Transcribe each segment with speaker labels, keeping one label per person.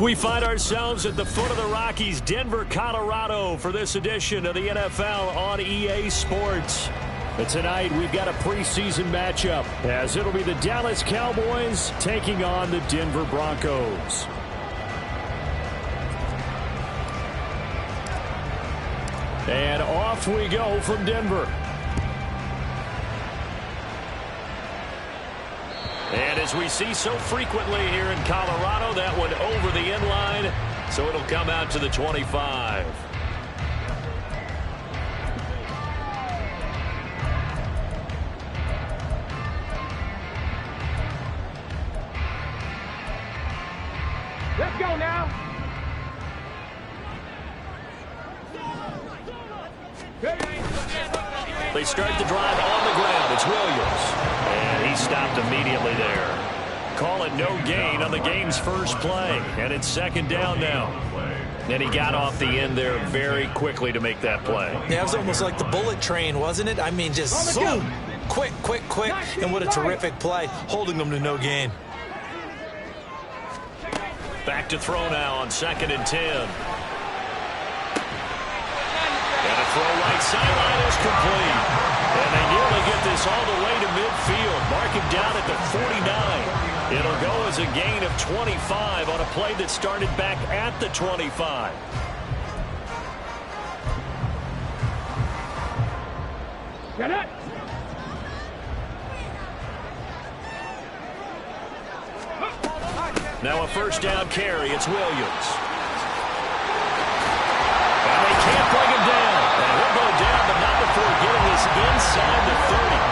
Speaker 1: We find ourselves at the foot of the Rockies, Denver, Colorado, for this edition of the NFL on EA Sports. But tonight, we've got a preseason matchup, as it'll be the Dallas Cowboys taking on the Denver Broncos. And off we go from Denver. And as we see so frequently here in Colorado, that one over the end line, so it'll come out to the 25.
Speaker 2: Let's go now.
Speaker 1: They start the drive on the ground. It's Williams. And he stopped immediately there. Call it no gain on the game's first play. And it's second down now. And he got off the end there very quickly to make that play.
Speaker 3: Yeah, it was almost like the bullet train, wasn't it? I mean, just boom. Quick. And what a terrific play, holding them to no gain.
Speaker 1: Back to throw now on 2nd and 10. And a throw right sideline is complete. And they nearly get this all the way to midfield. Mark him down at the 49. It'll go as a gain of 25 on a play that started back at the 25.
Speaker 2: Get it.
Speaker 1: Now a first down carry. It's Williams. And they can't bring him down. And he'll go down, but not before getting this inside the 30.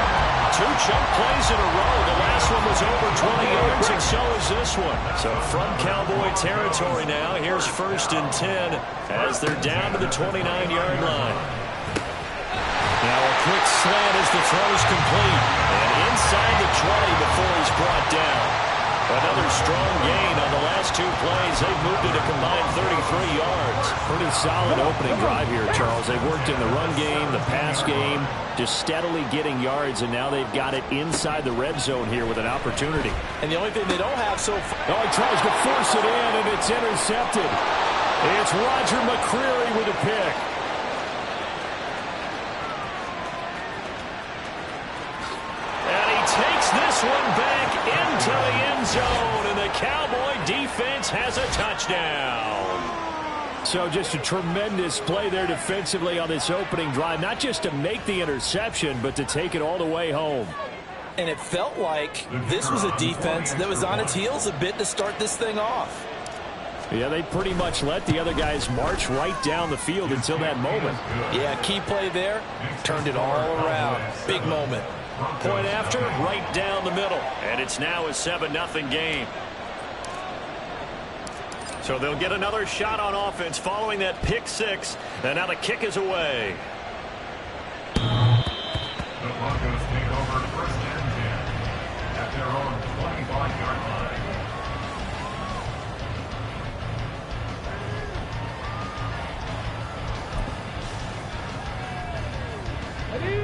Speaker 1: 2 chunk plays in a row. The last one was over 20 yards, and so is this one. So from Cowboy territory now, here's 1st and 10 as they're down to the 29-yard line. Now a quick slant as the throw's complete. And inside the 20 before he's brought down. Another strong gain on the last 2 plays. They've moved it a combined 33 yards.
Speaker 4: Pretty solid opening drive here, Charles. They've worked in the run game, the pass game, just steadily getting yards, and now they've got it inside the red zone here with an opportunity.
Speaker 3: And the only thing they don't have so far...
Speaker 4: Oh, he tries to force it in, and it's intercepted. It's Roger McCreary with a pick.
Speaker 1: And he takes this one back into the end zone, and the Cowboy defense has a touchdown.
Speaker 4: So just a tremendous play there defensively on this opening drive, not just to make the interception, but to take it all the way home.
Speaker 3: And it felt like this was a defense that was on its heels a bit to start this thing off.
Speaker 4: Yeah, they pretty much let the other guys march right down the field until that moment.
Speaker 3: Yeah, key play there, turned it all around. Big moment.
Speaker 1: Point after, right down the middle. And it's now a 7-0 game. So they'll get another shot on offense following that pick 6. And now the kick is away.
Speaker 5: The Broncos take over 1st and 10 at their own 25-yard line.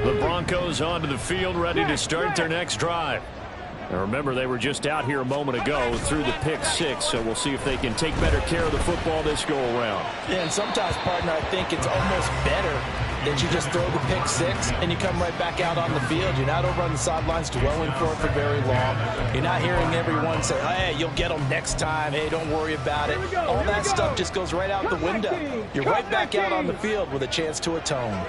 Speaker 1: The Broncos onto the field, ready to start their next drive.
Speaker 4: Now remember, they were just out here a moment ago through the pick 6, so we'll see if they can take better care of the football this go-around.
Speaker 3: Yeah, and sometimes, partner, I think it's almost better that you just throw the pick 6 and you come right back out on the field. You're not over on the sidelines dwelling for it for very long. You're not hearing everyone say, hey, you'll get them next time. Hey, don't worry about it. All that stuff just goes right out the window. You're right back out on the field with a chance to atone.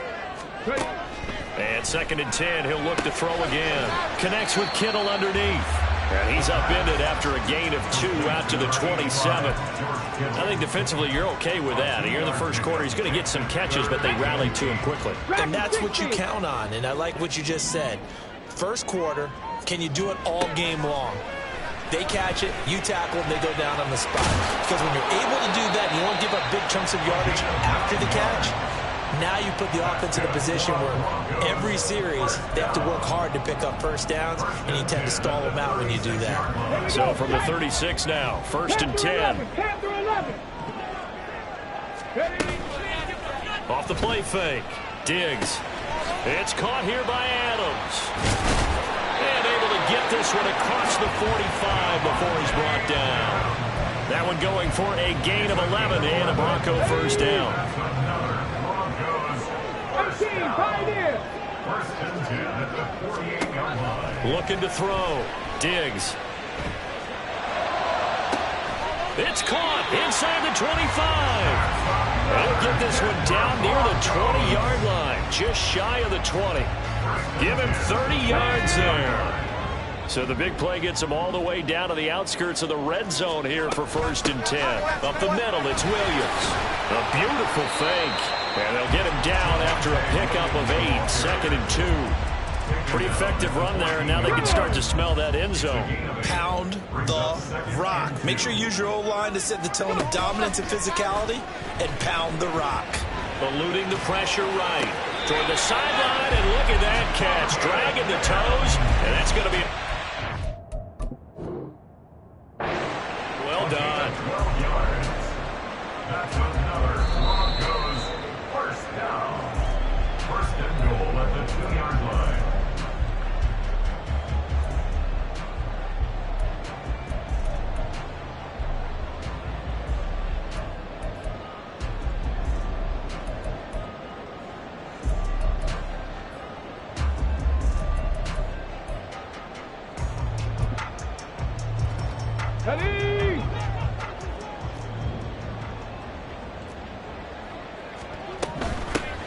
Speaker 1: And 2nd and 10, he'll look to throw again. Connects with Kittle underneath. And he's upended after a gain of 2 out to the 27. I think defensively you're okay with that. Here in the first quarter, he's going to get some catches, but they rallied to him quickly.
Speaker 3: And that's what you count on, and I like what you just said. First quarter, can you do it all game long? They catch it, you tackle, and they go down on the spot. Because when you're able to do that, and you don't give up big chunks of yardage after the catch, now you put the offense in a position where every series they have to work hard to pick up first downs, and you tend to stall them out when you do that.
Speaker 1: So from the 36 now, 1st and 10. Off the play fake. Diggs. It's caught here by Adams. And able to get this one across the 45 before he's brought down. That one going for a gain of 11 and a Bronco first down. Looking to throw. Diggs. It's caught inside the 25. They'll get this one down near the 20-yard line, just shy of the 20. Give him 30 yards there. So the big play gets him all the way down to the outskirts of the red zone here for 1st and 10. Up the middle, it's Williams. A beautiful fake. And they'll get him down after a pickup of 8, 2nd and 2. Pretty effective run there, and now they can start to smell that end zone.
Speaker 3: Pound the rock. Make sure you use your O-line to set the tone of dominance and physicality, and pound the rock.
Speaker 1: Eluding the pressure right. Toward the sideline, and look at that catch. Dragging the toes, and that's going to be... Well done.
Speaker 5: That's another Broncos first down. 1st and goal at the 2-yard line.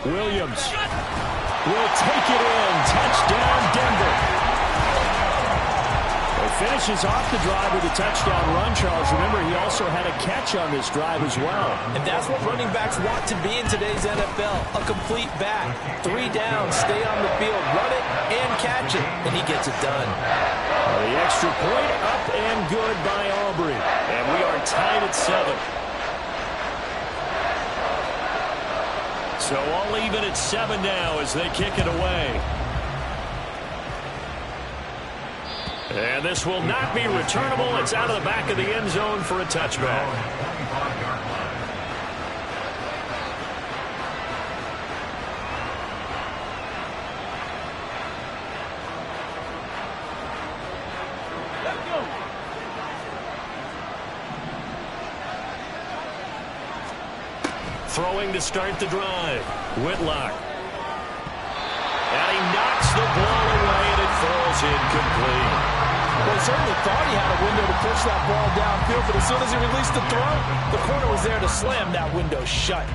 Speaker 1: Williams will take it in. Touchdown, Denver. He finishes off the drive with a touchdown run, Charles. Remember, he also had a catch on this drive as well.
Speaker 3: And that's what running backs want to be in today's NFL, a complete back. 3 down, stay on the field, run it, and catch it, and he gets it done.
Speaker 1: The extra point up and good by Aubrey. And we are tied at 7. So all even at 7 now as they kick it away. And this will not be returnable. It's out of the back of the end zone for a touchback. Throwing to start the drive. Whitlock. And he knocks the ball away, and it falls incomplete.
Speaker 3: Well, he certainly thought he had a window to push that ball downfield, but as soon as he released the throw, the corner was there to slam that window shut.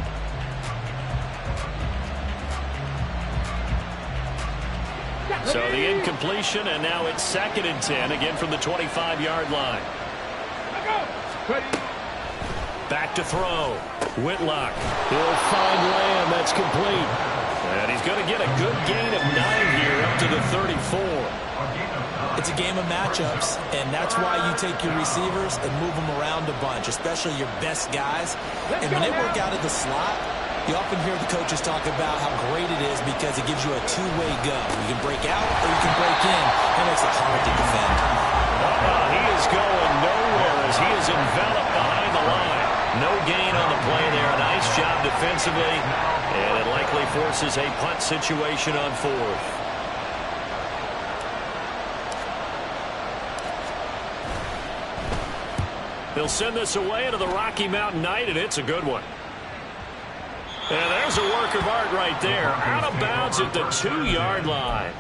Speaker 1: So the incompletion, and now it's 2nd and 10, again from the 25-yard line. Back to throw. Whitlock. He'll find Lamb. That's complete. And he's going to get a good gain of 9 here up to the 34.
Speaker 3: It's a game of matchups, and that's why you take your receivers and move them around a bunch, especially your best guys. And when they work out at the slot, you often hear the coaches talk about how great it is because it gives you a two-way go. You can break out or you can break in. That makes it hard to defend.
Speaker 1: He is going nowhere as he is enveloped behind the line. No gain on the play there. Nice job defensively. And it likely forces a punt situation on 4th. They'll send this away into the Rocky Mountain Night, and it's a good one. And there's a work of art right there. Out of bounds at the 2-yard line.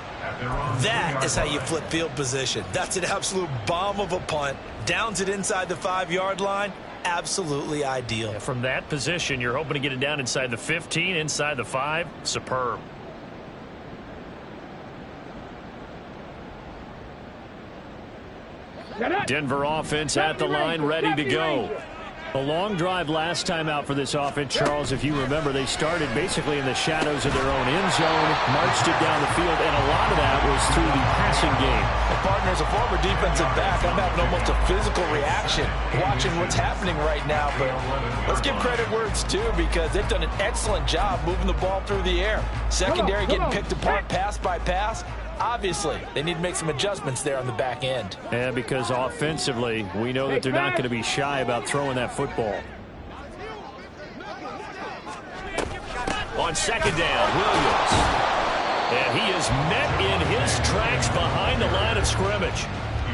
Speaker 3: That is how you flip field position. That's an absolute bomb of a punt. Downs it inside the 5-yard line. Absolutely ideal.
Speaker 1: Yeah, from that position, you're hoping to get it down inside the 15, inside the 5. Superb.
Speaker 4: Denver offense at the line, ready to go. A long drive last time out for this offense, Charles. If you remember, they started basically in the shadows of their own end zone, marched it down the field, and a lot of that was through the passing game.
Speaker 3: Well, partner, as a former defensive back, I'm having almost a physical reaction watching what's happening right now. But let's give credit where it's due, because they've done an excellent job moving the ball through the air. Secondary getting picked apart pass by pass. Obviously, they need to make some adjustments there on the back end.
Speaker 4: And because offensively, we know that they're not going to be shy about throwing that football. On second down, Williams. And he is met in his tracks behind the line of scrimmage.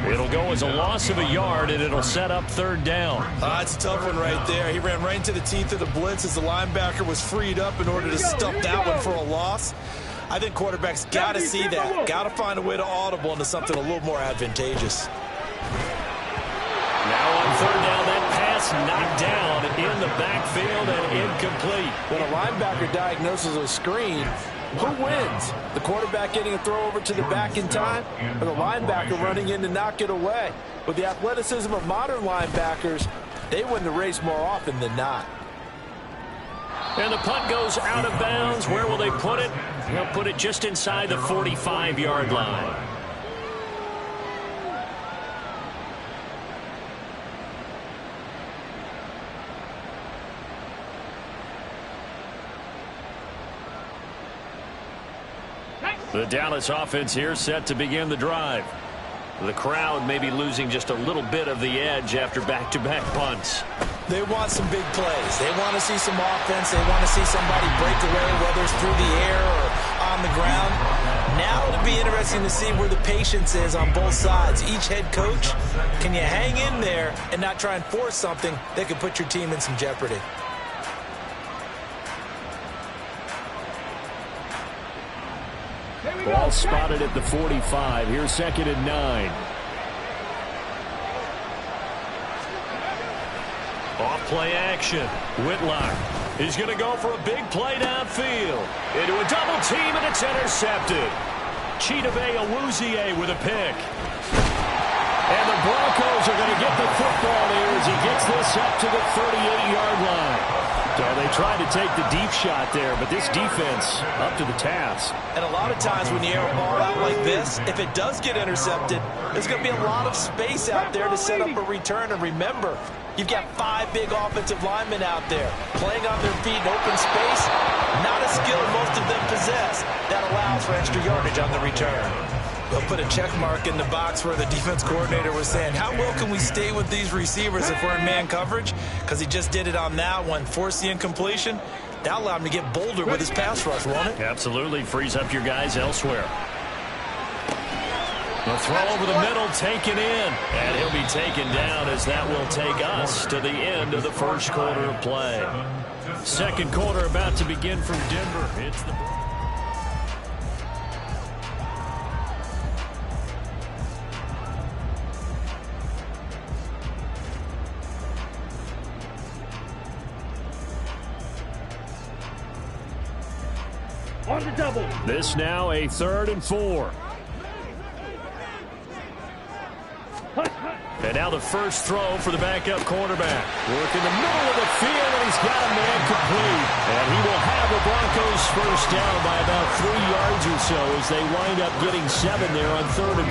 Speaker 4: It'll go as a loss of a yard, and it'll set up third down.
Speaker 3: It's a tough one right there. He ran right into the teeth of the blitz as the linebacker was freed up in order to stuff that one for a loss. I think quarterbacks got to see that. Got to find a way to audible into something a little more advantageous.
Speaker 4: Now on third down, that pass knocked down in the backfield and incomplete.
Speaker 3: When a linebacker diagnoses a screen, who wins? The quarterback getting a throw over to the back in time, or the linebacker running in to knock it away? With the athleticism of modern linebackers, they win the race more often than not.
Speaker 4: And the punt goes out of bounds. Where will they put it? They'll put it just inside the 45-yard line. The Dallas offense here set to begin the drive. The crowd may be losing just a little bit of the edge after back-to-back punts.
Speaker 3: They want some big plays. They want to see some offense. They want to see somebody break away, whether it's through the air or on the ground. Now it'll be interesting to see where the patience is on both sides. Each head coach, can you hang in there and not try and force something that could put your team in some jeopardy?
Speaker 4: Ball spotted at the 45. Here's second and 9. Off play action. Whitlock. He's going to go for a big play downfield. Into a double team, and it's intercepted. Chidobe Awuzie with a pick. And the Broncos are going to get the football there as he gets this up to the 38-yard line. So they tried to take the deep shot there, but this defense up to the task.
Speaker 3: And a lot of times when you air a ball out like this, if it does get intercepted, there's going to be a lot of space out there to set up a return. And remember, you've got 5 big offensive linemen out there playing on their feet in open space. Not a skill most of them possess. That allows for extra yardage on the return. They'll put a check mark in the box where the defense coordinator was saying, how well can we stay with these receivers if we're in man coverage? Because he just did it on that one, forced the incompletion. That allowed him to get bolder with his pass rush, won't it?
Speaker 4: Absolutely. Frees up your guys elsewhere. The throw over the middle, taken in. And he'll be taken down as that will take us to the end of the first quarter of play. Second quarter about to begin from Denver. It's the...
Speaker 2: On the double.
Speaker 4: This now a 3rd and 4. And now the first throw for the backup quarterback. Work in the middle of the field, and he's got a man complete. And he will have the Broncos first down by about 3 yards or so as they wind up getting 7 there on 3rd and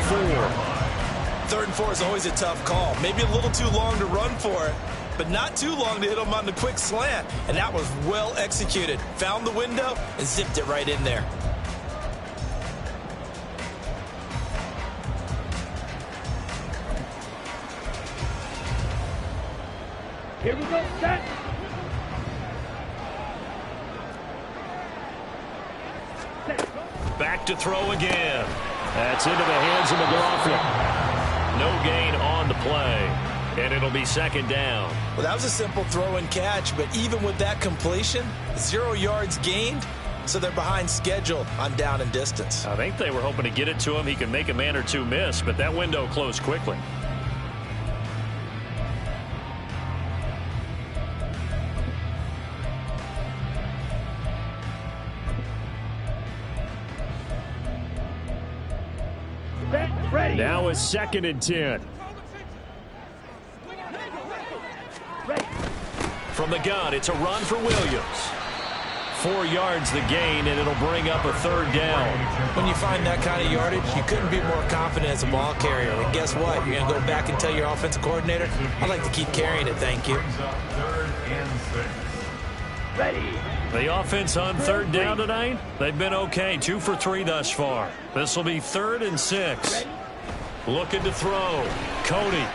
Speaker 4: 4.
Speaker 3: 3rd and 4 is always a tough call. Maybe a little too long to run for it, but not too long to hit him on the quick slant. And that was well executed. Found the window and zipped it right in there.
Speaker 2: Here we go, set.
Speaker 4: Back to throw again. That's into the hands of McLaughlin. No gain on the play. And it'll be second down.
Speaker 3: Well, that was a simple throw and catch, but even with that completion, 0 yards gained, so they're behind schedule on down and distance.
Speaker 4: I think they were hoping to get it to him. He could make a man or two miss, but that window closed quickly.
Speaker 2: Ready.
Speaker 4: Now it's 2nd and 10. From the gun, it's a run for Williams. 4 yards the gain, and it'll bring up a 3rd down.
Speaker 3: When you find that kind of yardage, you couldn't be more confident as a ball carrier. And guess what? You're going to go back and tell your offensive coordinator, I'd like to keep carrying it, thank you.
Speaker 2: Ready.
Speaker 4: The offense on 3rd down tonight, they've been okay. 2 for 3 thus far. This will be 3rd and 6. Looking to throw. Cody.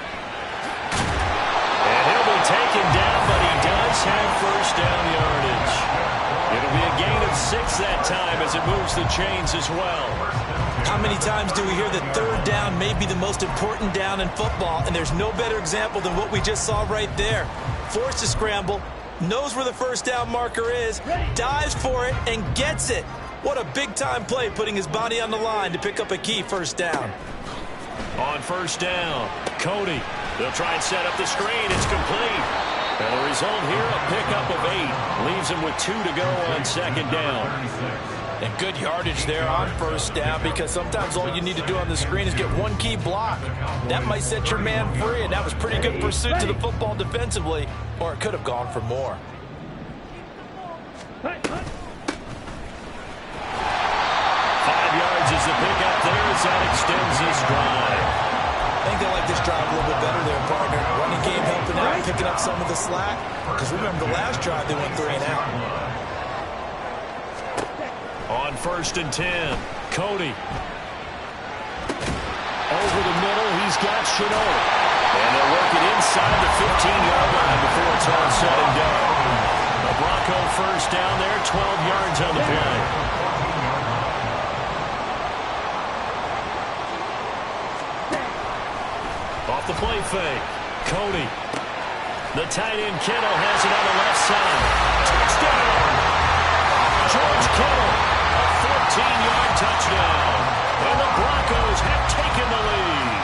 Speaker 4: And he'll be taken down, but he does have 1st down yardage. It'll be a gain of 6 that time as it moves the chains as well.
Speaker 3: How many times do we hear that 3rd down may be the most important down in football, and there's no better example than what we just saw right there. Forced to scramble, knows where the 1st down marker is, dives for it, and gets it. What a big-time play, putting his body on the line to pick up a key 1st down.
Speaker 4: On 1st down, Cody. They'll try and set up the screen. It's complete. And the result here, a pickup of 8. Leaves him with 2 to go on 2nd down.
Speaker 3: And good yardage there on 1st down, because sometimes all you need to do on the screen is get 1 key block. That might set your man free, and that was pretty good pursuit to the football defensively, or it could have gone for more.
Speaker 4: 5 yards is the pickup there as that extends this drive.
Speaker 3: I think they like this drive a little bit better there, partner. Running game helping out, picking up some of the slack. Because remember, the last drive they went 3 and out.
Speaker 4: On 1st and 10, Cody. Over the middle, he's got Shinoda. And they'll work it inside the 15-yard line before it's all said and done. The Bronco 1st down there, 12 yards on the play. Off the play fake, Cody. The tight end Kittle has it on the left side. Touchdown! George Kittle, a 14-yard touchdown. And the Broncos have taken the lead.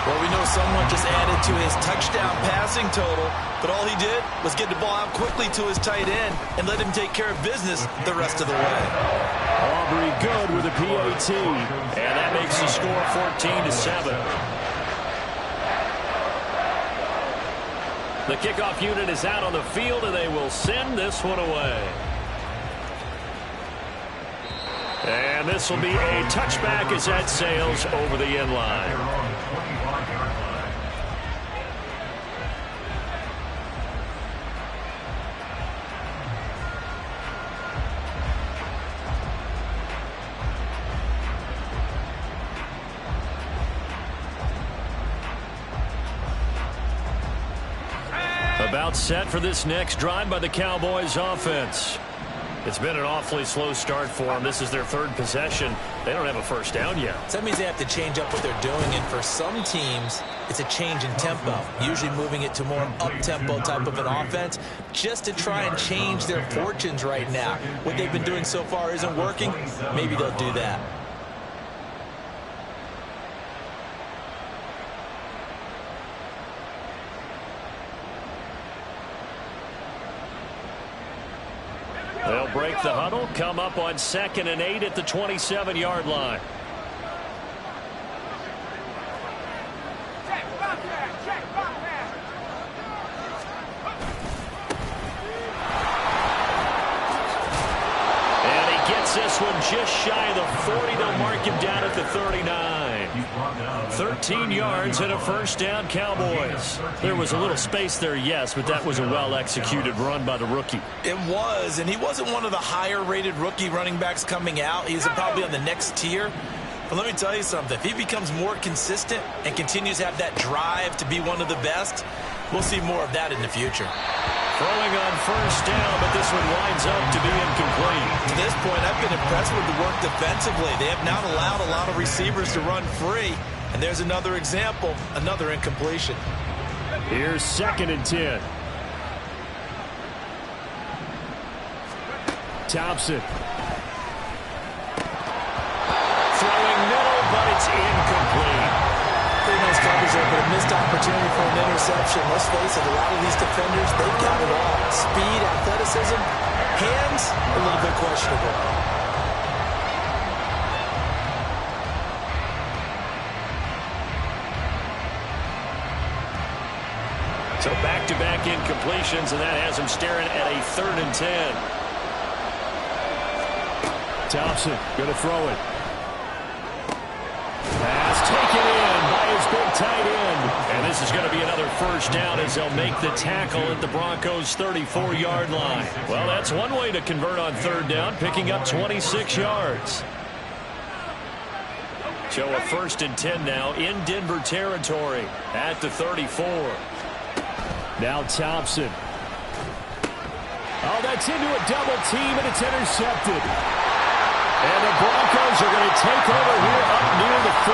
Speaker 3: Well, we know someone just added to his touchdown passing total, but all he did was get the ball out quickly to his tight end and let him take care of business the rest of the way.
Speaker 4: Aubrey good with a PAT, and that makes the score 14-7. The kickoff unit is out on the field, and they will send this one away. And this will be a touchback as that sails over the end line. About set for this next drive by the Cowboys offense. It's been an awfully slow start for them. This is their 3rd possession. They don't have a 1st down yet.
Speaker 3: So that means they have to change up what they're doing, and for some teams, it's a change in tempo, usually moving it to more up-tempo type of an offense just to try and change their fortunes right now. What they've been doing so far isn't working. Maybe they'll do that.
Speaker 4: They'll break the huddle, come up on 2nd and 8 at the 27-yard line. And he gets this one just shy of the 40. They'll mark him down at the 39. 13 yards and a 1st down, Cowboys. There was a little space there, yes, but that was a well-executed run by the rookie.
Speaker 3: It was, and he wasn't one of the higher-rated rookie running backs coming out. He's probably on the next tier. But let me tell you something. If he becomes more consistent and continues to have that drive to be one of the best, we'll see more of that in the future.
Speaker 4: Throwing on 1st down, but this one winds up to be incomplete.
Speaker 3: To this point, I've been impressed with the work defensively. They have not allowed a lot of receivers to run free. And there's another example, another incompletion.
Speaker 4: Here's 2nd and 10. Thompson. Throwing middle, but it's incomplete.
Speaker 3: Pretty nice coverage there, but a missed opportunity for an interception. Let's face it, a lot of these defenders, they've got it all. Speed, athleticism, hands, a little bit questionable.
Speaker 4: So back-to-back incompletions, and that has him staring at a 3rd and 10. Thompson going to throw it. Pass taken in by his big tight end. And this is going to be another first down as they'll make the tackle at the Broncos' 34-yard line. Well, that's one way to convert on 3rd down, picking up 26 yards. So a 1st and 10 now in Denver territory at the 34. Now Thompson. Oh, that's into a double team, and it's intercepted. And the Broncos are going to take over here up near the 40.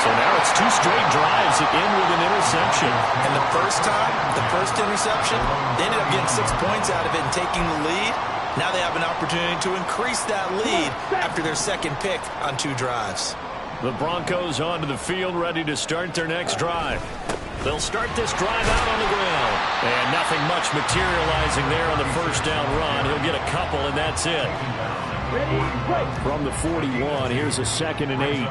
Speaker 4: So now it's 2 straight drives that end with an interception.
Speaker 3: And the first interception, they ended up getting 6 points out of it and taking the lead. Now they have an opportunity to increase that lead after their 2nd pick on 2 drives.
Speaker 4: The Broncos onto the field, ready to start their next drive. They'll start this drive out on the ground. And nothing much materializing there on the first down run. He'll get a couple, and that's it. From the 41, here's a 2nd and 8.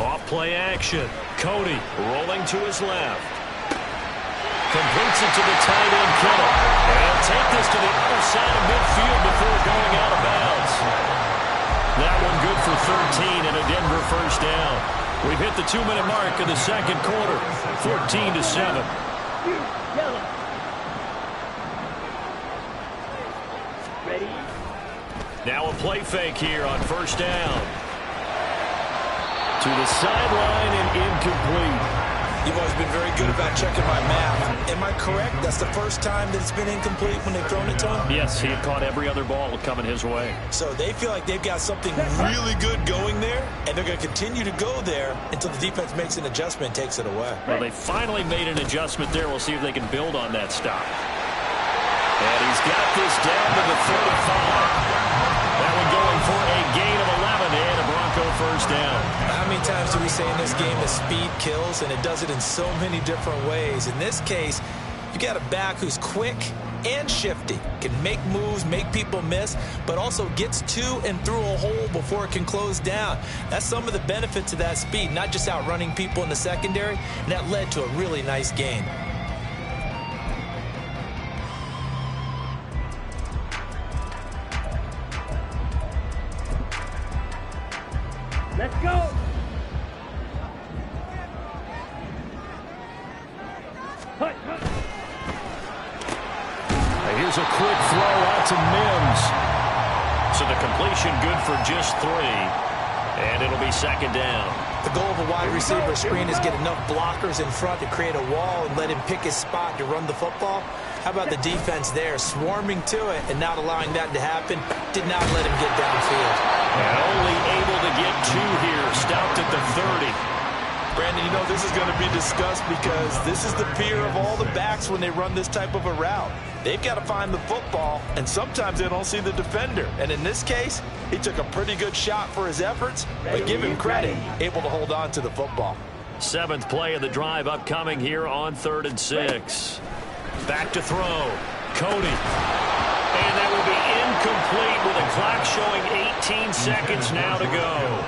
Speaker 4: Off play action. Cody rolling to his left. Completes it to the tight end, Kittle. And take this to the other side of midfield before going out of bounds. That one good for 13 and a Denver first down. We've hit the 2-minute mark of the 2nd quarter. 14-7.
Speaker 2: Ready?
Speaker 4: Now a play fake here on first down. To the sideline and incomplete.
Speaker 3: You've always been very good about checking my math. Am I correct? That's the first time that it's been incomplete when they've thrown it to him?
Speaker 4: Yes, he had caught every other ball coming his way.
Speaker 3: So they feel like they've got something really good going there, and they're going to continue to go there until the defense makes an adjustment and takes it away.
Speaker 4: Well, they finally made an adjustment there. We'll see if they can build on that stop. And he's got this down to the 35. That one going for a gain of 11 and a Bronco first down.
Speaker 3: How many times do we say in this game that speed kills, and it does it in so many different ways? In this case, you got a back who's quick and shifty, can make moves, make people miss, but also gets to and through a hole before it can close down. That's some of the benefits of that speed, not just outrunning people in the secondary, and that led to a really nice gain.
Speaker 2: Let's go.
Speaker 4: Here's a quick throw out to Mims. So the completion good for just 3. And it'll be 2nd down.
Speaker 3: The goal of a wide receiver screen is get enough blockers in front to create a wall and let him pick his spot to run the football. How about the defense there, swarming to it and not allowing that to happen? Did not let him get downfield.
Speaker 4: And only able to get 2 here, stopped at the 30.
Speaker 3: Brandon, you know this is going to be discussed because this is the fear of all the backs when they run this type of a route. They've got to find the football, and sometimes they don't see the defender. And in this case, he took a pretty good shot for his efforts, but give him credit, able to hold on to the football.
Speaker 4: 7th play of the drive upcoming here on 3rd and 6. Back to throw. Cody. And that will be incomplete with a clock showing 18 seconds now to go.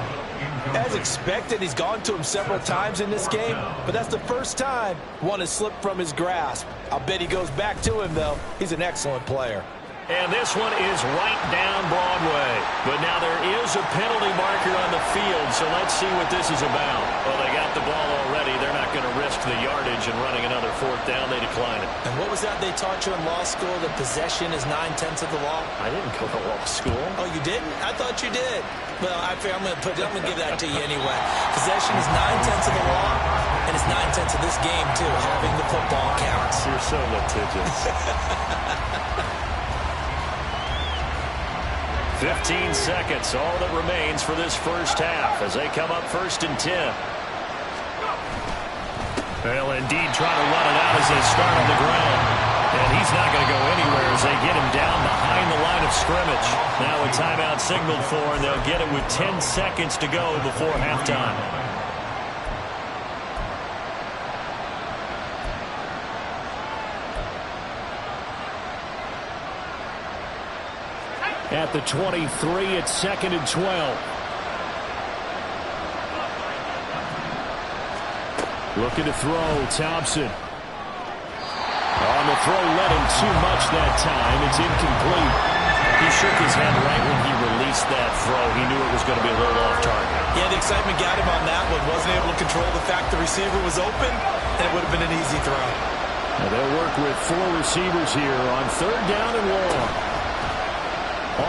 Speaker 3: As expected, he's gone to him several times in this game, but that's the first time one has slipped from his grasp. I'll bet he goes back to him, though. He's an excellent player.
Speaker 4: And this one is right down Broadway. But now there is a penalty marker on the field, so let's see what this is about. Well, they got the ball already. They're not going to risk the yardage and running another 4th down. They decline it.
Speaker 3: And what was that they taught you in law school, that possession is 9/10 of the law?
Speaker 4: I didn't go to law school.
Speaker 3: Oh, you didn't? I thought you did. Well, I'm going to give that to you anyway. Possession is 9/10 of the law, and it's 9/10 of this game, too. Having the football counts.
Speaker 4: You're so litigious. 15 seconds, all that remains for this first half as they come up 1st and 10. Well, indeed, trying to run it out as they start on the ground. And he's not going to go anywhere as they get him down behind the line of scrimmage. Now a timeout signaled for, and they'll get it with 10 seconds to go before halftime. At the 23, it's 2nd and 12. Looking to throw, Thompson. On the throw, led him too much that time. It's incomplete.
Speaker 3: He shook his head right when he released that throw. He knew it was going to be a little off target.
Speaker 6: Yeah, the excitement got him on that one. Wasn't able to control the fact the receiver was open, and it would have been an easy throw.
Speaker 4: Now they'll work with 4 receivers here on 3rd down and long.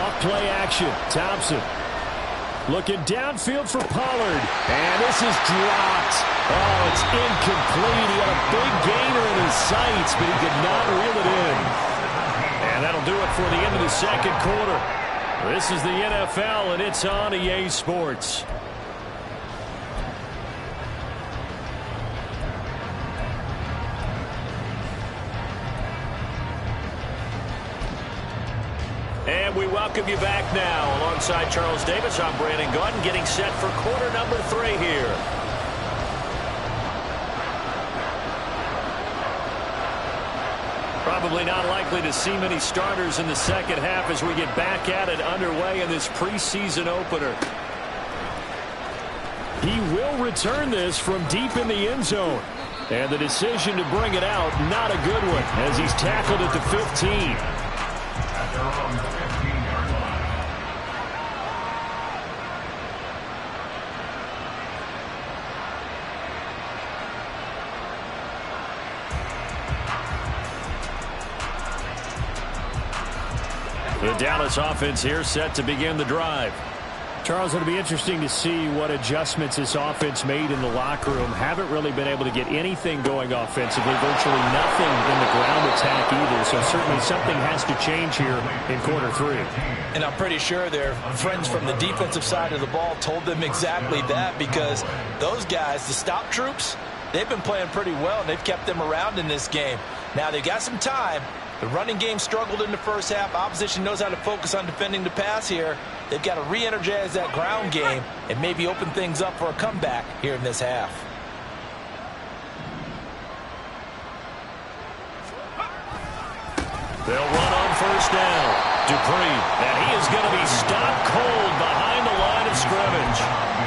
Speaker 4: Off play action. Thompson. Looking downfield for Pollard. And this is dropped. Oh, it's incomplete. He had a big gainer in his sights, but he could not reel it in. And that'll do it for the end of the 2nd quarter. This is the NFL, and it's on EA Sports. And we welcome you back now. Alongside Charles Davis, I'm Brandon Gaudin, getting set for quarter number 3 here. Probably not likely to see many starters in the 2nd half as we get back at it underway in this preseason opener. He will return this from deep in the end zone. And the decision to bring it out, not a good one, as he's tackled at the 15.
Speaker 5: At their own 15-yard line.
Speaker 4: The Dallas offense here set to begin the drive. Charles, it'll be interesting to see what adjustments this offense made in the locker room. Haven't really been able to get anything going offensively. Virtually nothing in the ground attack either. So certainly something has to change here in quarter 3.
Speaker 6: And I'm pretty sure their friends from the defensive side of the ball told them exactly that, because those guys, the stop troops, they've been playing pretty well, and they've kept them around in this game. Now, they've got some time. The running game struggled in the first half. Opposition knows how to focus on defending the pass here. They've got to re-energize that ground game and maybe open things up for a comeback here in this half.
Speaker 4: They'll run on 1st down. Dupree, and he is going to be stopped cold behind the line of scrimmage.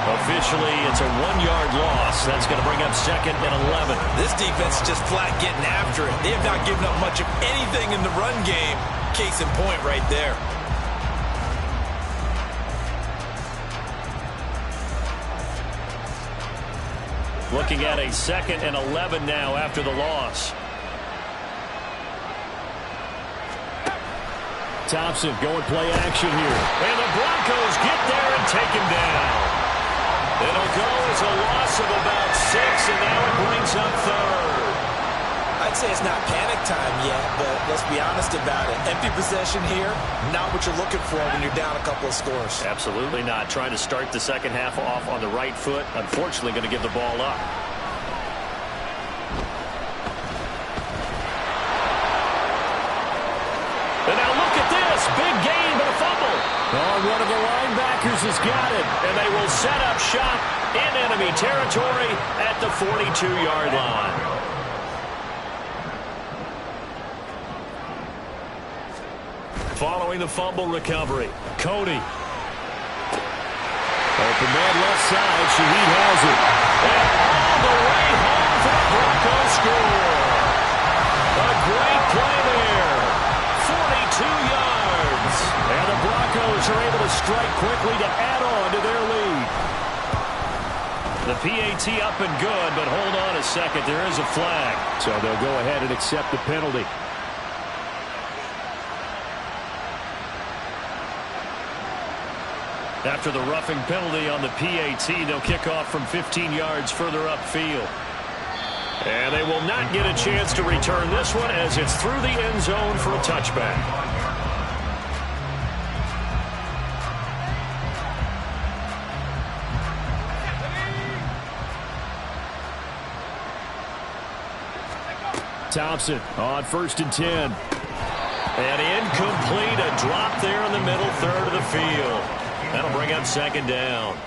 Speaker 4: Officially, it's a 1-yard loss. That's going to bring up 2nd and 11.
Speaker 6: This defense is just flat getting after it. They have not given up much of anything in the run game. Case in point right there.
Speaker 4: Looking at a 2nd and 11 now after the loss. Thompson going play action here. And the Broncos get there and take him down. It'll go as a loss of about 6, and now it brings up 3rd.
Speaker 6: I'd say it's not panic time yet, but let's be honest about it. Empty possession here, not what you're looking for when you're down a couple of scores.
Speaker 4: Absolutely not. Trying to start the 2nd half off on the right foot. Unfortunately, going to give the ball up. And now look at this. Big gain, but a fumble. Oh, one of the linebackers has got it. And they will set up shop in enemy territory at the 42-yard line. Following the fumble recovery, Cody. Open man left side. Shaheed has it. And all the way home for the Broncos score. A great play there. 42 yards. And the Broncos are able to strike quickly to add on to their lead. The PAT up and good, but hold on a second. There is a flag. So they'll go ahead and accept the penalty. After the roughing penalty on the PAT, they'll kick off from 15 yards further upfield. And they will not get a chance to return this one as it's through the end zone for a touchback. Thompson on 1st and 10. And incomplete, a drop there in the middle third of the field. That'll bring up 2nd down.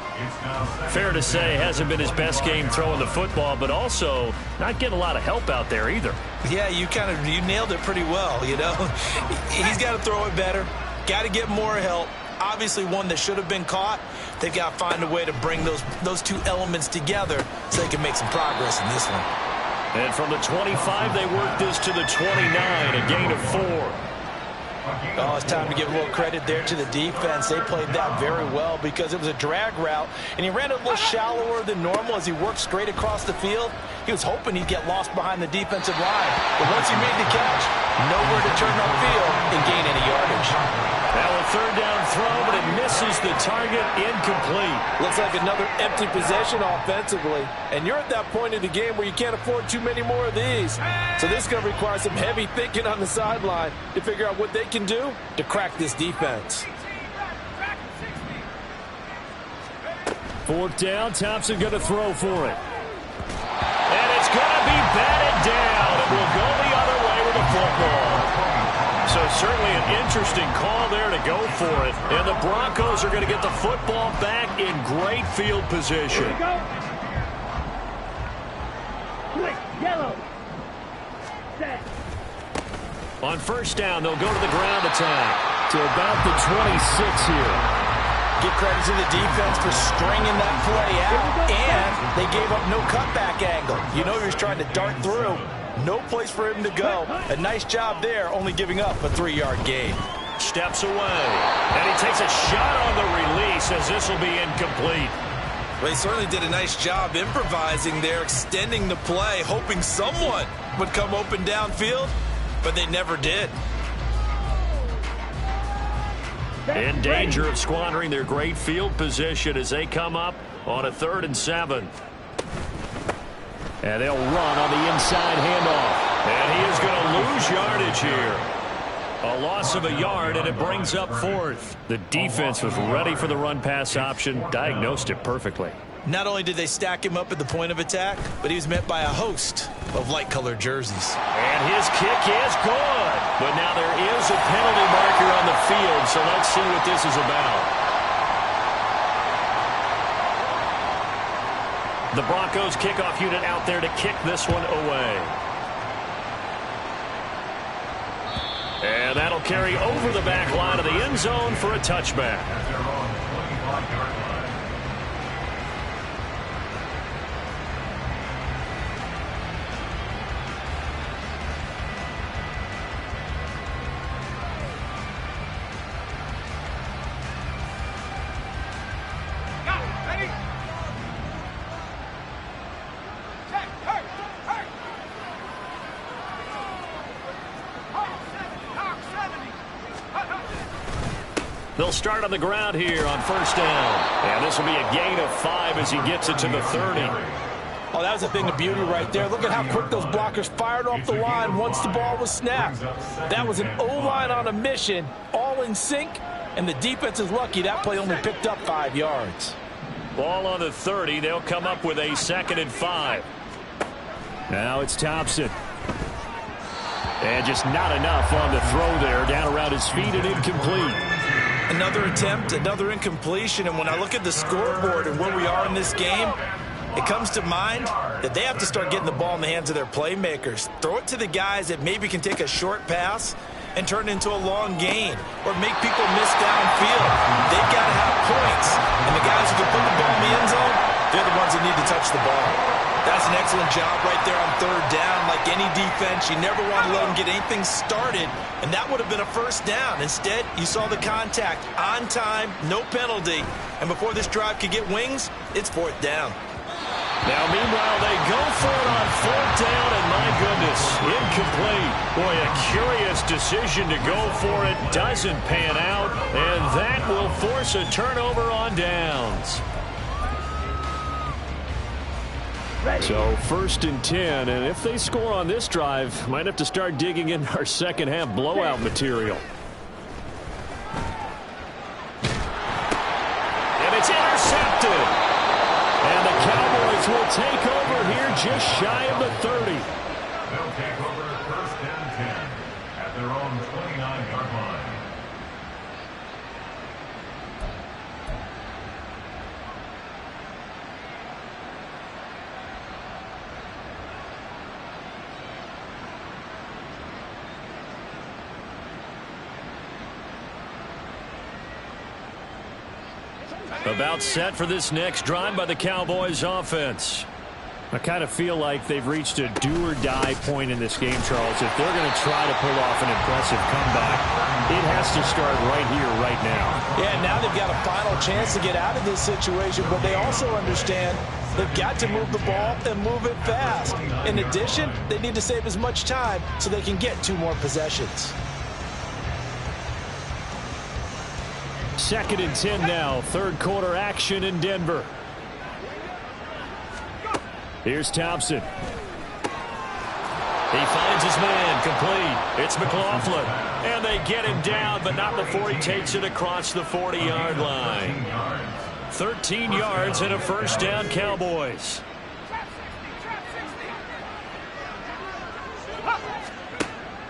Speaker 4: Fair to say, hasn't been his best game throwing the football, but also not getting a lot of help out there either.
Speaker 6: Yeah, you nailed it pretty well, you know. He's got to throw it better, got to get more help. Obviously one that should have been caught, They've got to find a way to bring those two elements together so they can make some progress in this one.
Speaker 4: And from the 25, they work this to the 29, a gain of 4.
Speaker 6: Oh, it's time to give a little credit there to the defense. They played that very well because it was a drag route, and he ran it a little shallower than normal as he worked straight across the field. He was hoping he'd get lost behind the defensive line. But once he made the catch, nowhere to turn upfield and gain any yardage.
Speaker 4: Now a third down throw, but it misses the target, incomplete.
Speaker 3: Looks like another empty possession offensively. And you're at that point in the game where you can't afford too many more of these. So this is going to require some heavy thinking on the sideline to figure out what they can do to crack this defense.
Speaker 4: Fourth down, Thompson going to throw for it. And it's going to be batted down. It will go the other way with the football. So certainly an interesting call there to go for it. And the Broncos are going to get the football back in great field position.
Speaker 2: Here we go. Quick, yellow. Set.
Speaker 4: On first down, they'll go to the ground attack to about the 26 here.
Speaker 6: Give credit to the defense for stringing that play out, and they gave up no cutback angle. You know he was trying to dart through. No place for him to go. A nice job there, only giving up a 3-yard gain.
Speaker 4: Steps away, and he takes a shot on the release as this will be incomplete.
Speaker 6: Well, he certainly did a nice job improvising there, extending the play, hoping someone would come open downfield, but they never did.
Speaker 4: In danger of squandering their great field position as they come up on a 3rd and 7. And they'll run on the inside handoff. And he is going to lose yardage here. A loss of a yard, and it brings up 4th. The defense was ready for the run-pass option, diagnosed it perfectly.
Speaker 6: Not only did they stack him up at the point of attack, but he was met by a host of light-colored jerseys.
Speaker 4: And his kick is good. But now there is a penalty marker on the field, so let's see what this is about. The Broncos kickoff unit out there to kick this one away. And that'll carry over the back line of the end zone for a touchback. They'll start on the ground here on first down. And this will be a gain of 5 as he gets it to the 30.
Speaker 3: Oh, that was a thing of beauty right there. Look at how quick those blockers fired off the line once the ball was snapped. That was an O-line on a mission, all in sync, and the defense is lucky that play only picked up 5 yards.
Speaker 4: Ball on the 30. They'll come up with a 2nd and 5. Now it's Thompson. And just not enough on the throw there. Down around his feet and incomplete.
Speaker 6: Another attempt, another incompletion, and when I look at the scoreboard and where we are in this game, it comes to mind that they have to start getting the ball in the hands of their playmakers. Throw it to the guys that maybe can take a short pass and turn it into a long gain or make people miss downfield. They've got to have points, and the guys who can put the ball in the end zone, they're the ones that need to touch the ball. That's an excellent job right there on 3rd down. Like any defense, you never want to let them get anything started, and that would have been a first down. Instead, you saw the contact on time, no penalty, and before this drive could get wings, it's 4th down.
Speaker 4: Now, meanwhile, they go for it on 4th down, and my goodness, incomplete. Boy, a curious decision to go for it. Doesn't pan out, and that will force a turnover on downs. So 1st and 10, and if they score on this drive, might have to start digging in our second half blowout material. And it's intercepted. And the Cowboys will take over here just shy of the 30.
Speaker 5: They'll take over 1st and 10 at their own 29-yard line.
Speaker 4: About set for this next drive by the Cowboys offense. I kind of feel like they've reached a do-or-die point in this game, Charles. If they're going to try to pull off an impressive comeback, it has to start right here, right now.
Speaker 3: Yeah, now they've got a final chance to get out of this situation, but they also understand they've got to move the ball and move it fast. In addition, they need to save as much time so they can get 2 more possessions.
Speaker 4: 2nd and 10 now. 3rd quarter action in Denver. Here's Thompson. He finds his man, complete. It's McLaughlin. And they get him down, but not before he takes it across the 40-yard line. 13 yards and a first down, Cowboys.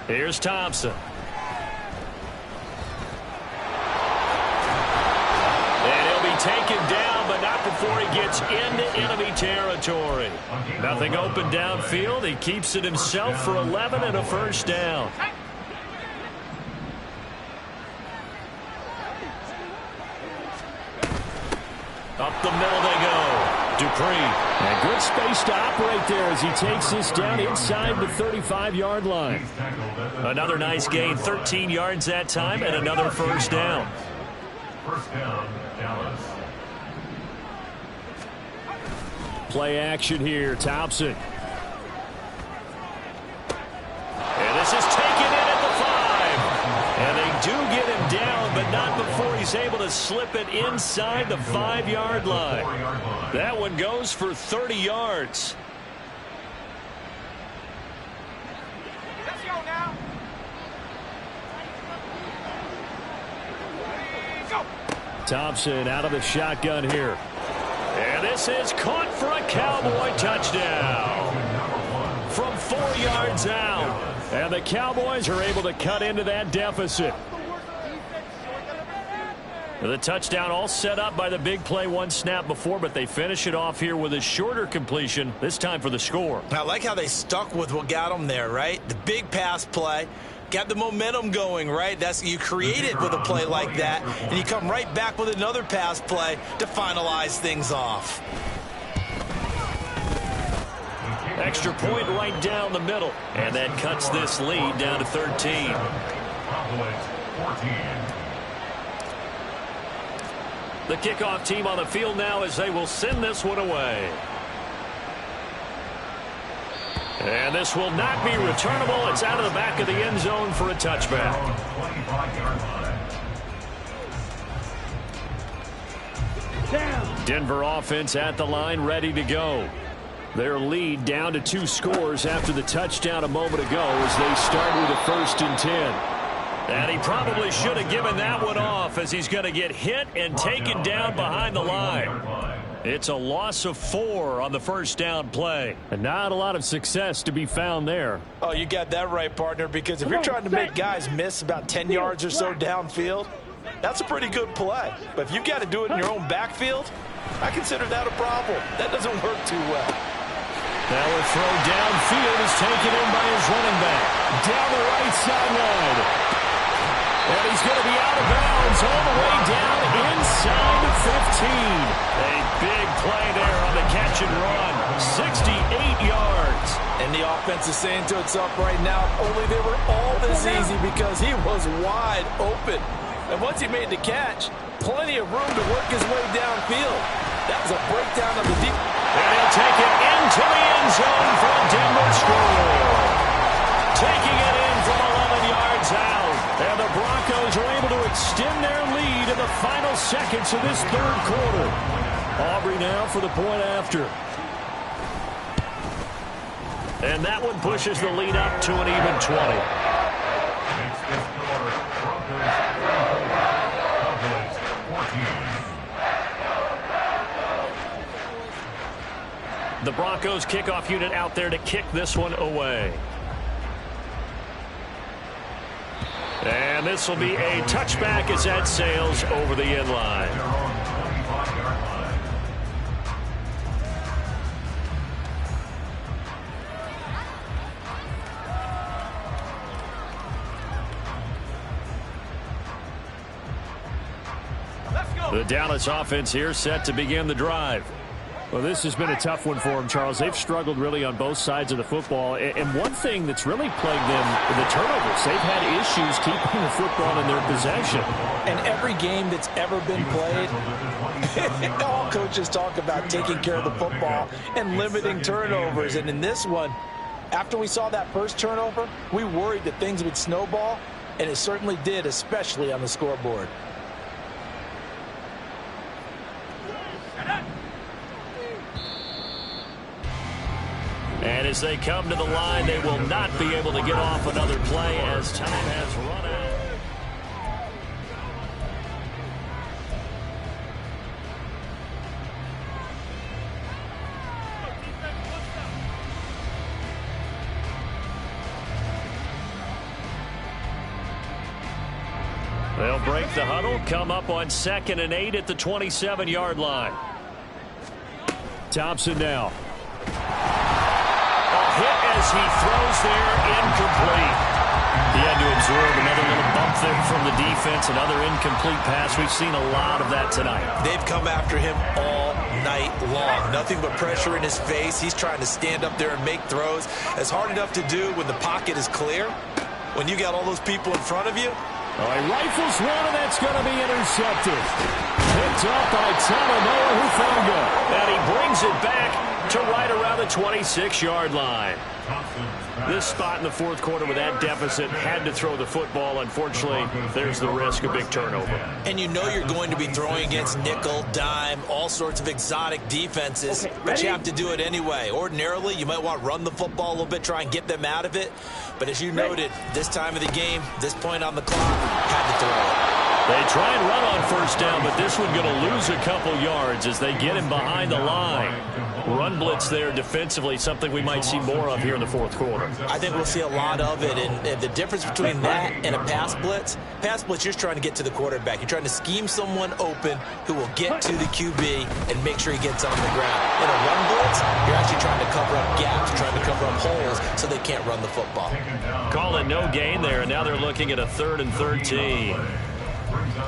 Speaker 4: Here's Thompson. And he'll be taken down, but not before he gets into enemy territory. Nothing open downfield. He keeps it himself for 11 and a first down. Up the middle they go. Dupree. And good space to operate there as he takes this down inside the 35-yard line. Another nice gain. 13 yards that time and another first down.
Speaker 5: First down, Dallas.
Speaker 4: Play action here. Thompson. And this is taken in at the 5. And they do get him down, but not before he's able to slip it inside the 5-yard line. That one goes for 30 yards.
Speaker 2: Let's go now.
Speaker 4: Thompson out of the shotgun here. And this is caught for a Cowboy touchdown. From 4 yards out. And the Cowboys are able to cut into that deficit. The touchdown all set up by the big play 1 snap before, but they finish it off here with a shorter completion, this time for the score.
Speaker 3: I like how they stuck with what got them there, right? The big pass play. Got the momentum going, right? That's you create it with a play like that, and you come right back with another pass play to finalize things off.
Speaker 4: Extra point right down the middle, and that cuts this lead down to 13.
Speaker 5: Cowboys 14.
Speaker 4: The kickoff team on the field now as they will send this one away. And this will not be returnable. It's out of the back of the end zone for a touchback.
Speaker 5: 25-yard line.
Speaker 2: Down.
Speaker 4: Denver offense at the line, ready to go. Their lead down to 2 scores after the touchdown a moment ago as they start with a 1st and 10. And he probably should have given that one off as he's going to get hit and taken down behind the line. It's a loss of 4 on the first down play. And not a lot of success to be found there.
Speaker 3: Oh, you got that right, partner, because if you're trying to make guys miss about 10 yards or so downfield, that's a pretty good play. But if you've got to do it in your own backfield, I consider that a problem. That doesn't work too well.
Speaker 4: That will throw downfield is taken in by his running back. Down the right sideline. And he's going to be out of bounds all the way down inside the 15. A big play there on the catch and run. 68 yards.
Speaker 3: And the offense is saying to itself right now, only they were all this easy because he was wide open. And once he made the catch, plenty of room to work his way downfield. That was a breakdown of the deep.
Speaker 4: And he'll take it into the end zone for a Denver score. Taking it in from 11 yards out. And the Broncos are able to extend their lead in the final seconds of this 3rd quarter. Aubrey now for the point after. And that one pushes the lead up to an even 20.
Speaker 5: Makes this score Broncos 14.
Speaker 4: The Broncos kickoff unit out there to kick this one away. And this will be a touchback as that sails over the end line.
Speaker 5: Their own 25-yard line.
Speaker 4: The Dallas offense here set to begin the drive.
Speaker 1: Well, this has been a tough one for them, Charles. They've struggled really on both sides of the football. And one thing that's really plagued them, the turnovers. They've had issues keeping the football in their possession.
Speaker 3: And every game that's ever been played, all coaches talk about taking care of the football and limiting turnovers. And in this one, after we saw that first turnover, we worried that things would snowball, and it certainly did, especially on the scoreboard.
Speaker 4: And as they come to the line, they will not be able to get off another play as time has run out. They'll break the huddle, come up on 2nd and 8 at the 27-yard line.
Speaker 1: Thompson now.
Speaker 4: Hit as he throws there, incomplete. He had to absorb another little bump there from the defense, another incomplete pass. We've seen a lot of that tonight.
Speaker 6: They've come after him all night long. Nothing but pressure in his face. He's trying to stand up there and make throws. It's hard enough to do when the pocket is clear. When you got all those people in front of you.
Speaker 1: Oh, he rifles one, and that's going to be intercepted. Picked up by Talanoa Hufanga.
Speaker 4: And he brings it back to right around the 26-yard line. This spot in the fourth quarter with that deficit had to throw the football. Unfortunately, there's the risk of big turnover.
Speaker 6: And you know you're going to be throwing against nickel, dime, all sorts of exotic defenses, but you have to do it anyway. Ordinarily, you might want to run the football a little bit, try and get them out of it. But as you noted, this time of the game, this point on the clock, had to throw it.
Speaker 4: They try and run on first down, but this one going to lose a couple yards as they get him behind the line. Run blitz there defensively, something we might see more of here in the fourth quarter.
Speaker 6: I think we'll see a lot of it, and the difference between that and a pass blitz, you're just trying to get to the quarterback. You're trying to scheme someone open who will get to the QB and make sure he gets on the ground. In a run blitz, you're actually trying to cover up gaps, trying to cover up holes so they can't run the football.
Speaker 4: Call it no gain there, and now they're looking at a 3rd and 13.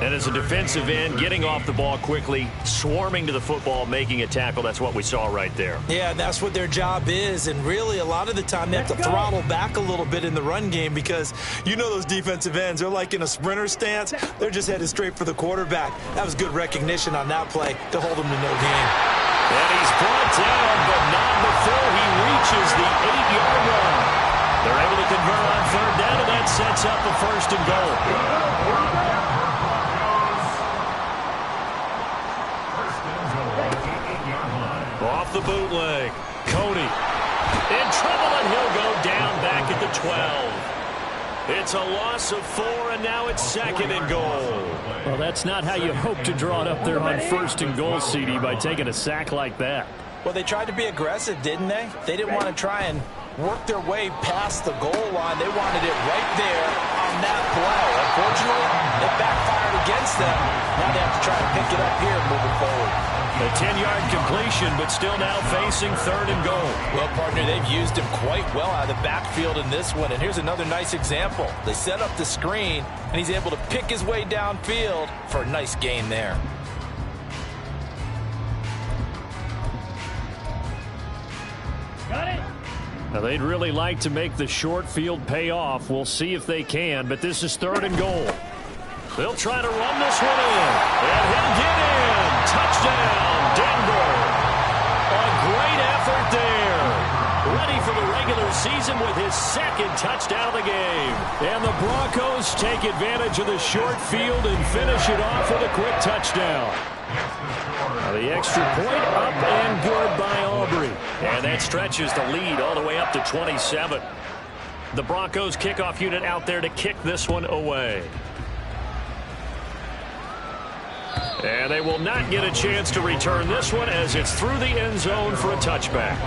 Speaker 4: And as a defensive end, getting off the ball quickly, swarming to the football, making a tackle, that's what we saw right there.
Speaker 6: Yeah, and that's what their job is. And really, a lot of the time, they have to throttle back a little bit in the run game because you know those defensive ends, they're like in a sprinter stance. They're just headed straight for the quarterback. That was good recognition on that play to hold them to no gain.
Speaker 4: And he's brought down, but not before he reaches the 8-yard line. They're able to convert on 3rd down, and that sets up a 1st and goal. Off the bootleg. Cody in trouble, and he'll go down back at the 12. It's a loss of 4, and now it's 2nd and goal.
Speaker 1: Well, that's not how you hope to draw it up there on 1st and goal, CD, by taking a sack like that.
Speaker 3: Well, they tried to be aggressive, didn't they? They didn't want to try and work their way past the goal line. They wanted it right there on that play. Unfortunately, it backfired against them. Now they have to try and pick it up here moving forward.
Speaker 4: A 10-yard completion, but still now facing 3rd and goal.
Speaker 3: Well, partner, they've used him quite well out of the backfield in this one. And here's another nice example. They set up the screen, and he's able to pick his way downfield for a nice gain there.
Speaker 1: Now, they'd really like to make the short field pay off. We'll see if they can, but this is 3rd and goal.
Speaker 4: They'll try to run this one in, and he'll get in. Touchdown, Denver. A great effort there. Ready for the regular season with his 2nd touchdown of the game.
Speaker 1: And the Broncos take advantage of the short field and finish it off with a quick touchdown. Now the extra point up and good by Aubrey.
Speaker 4: And that stretches the lead all the way up to 27. The Broncos kickoff unit out there to kick this one away. And they will not get a chance to return this one as it's through the end zone for a touchback.